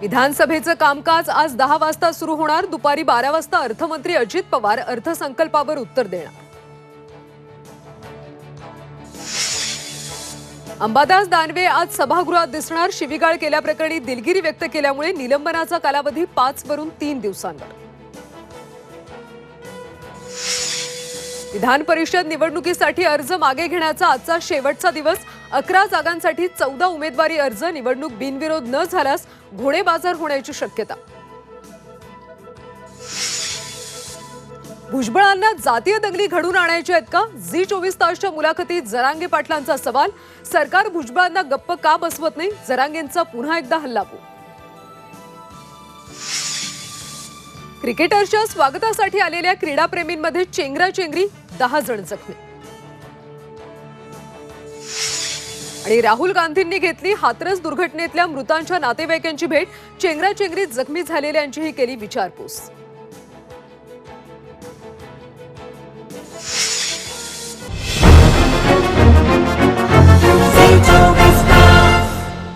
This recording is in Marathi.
विधानसभेचं कामकाज आज 10 वाजता सुरू होणार। दुपारी 12 वाजता अर्थमंत्री अजित पवार अर्थसंकल्पावर उत्तर देणार। अंबादास दानवे आज सभागृहात दिसणार। शिवीगाळ केल्याप्रकरणी दिलगिरी व्यक्त केल्यामुळे निलंबनाचा कालावधी 5 वरून 3 दिवसांवर। विधान परिषद निवडणुकीसाठी अर्ज मागे घेण्याचा आजचा शेवटचा दिवस। 11 जागांसाठी 14 उमेदवारी अर्ज। निवडणूक बिनविरोध न झाल्यास घोडेबाजार होण्याची शक्यता। भुजबळांना जातीय दंगली घडून आणायच्या आहेत का? झी 24 तासच्या मुलाखतीत जरांगे पाटलांचा सवाल। सरकार भुजबळांना गप्प का बसवत नाही? जरांगेंचा पुन्हा एकदा हल्लाबोल। क्रिकेटर्सच्या स्वागतासाठी आलेल्या क्रीडाप्रेमींमध्ये चेंगराचेंगरी, 10 जण जखमी। आणि राहुल गांधींनी घेतली हाथरस दुर्घटनेतल्या मृतांच्या नातेवाईकांची भेट। चेंगराचेंगरीत जखमी झालेल्यांचीही केली विचारपूस।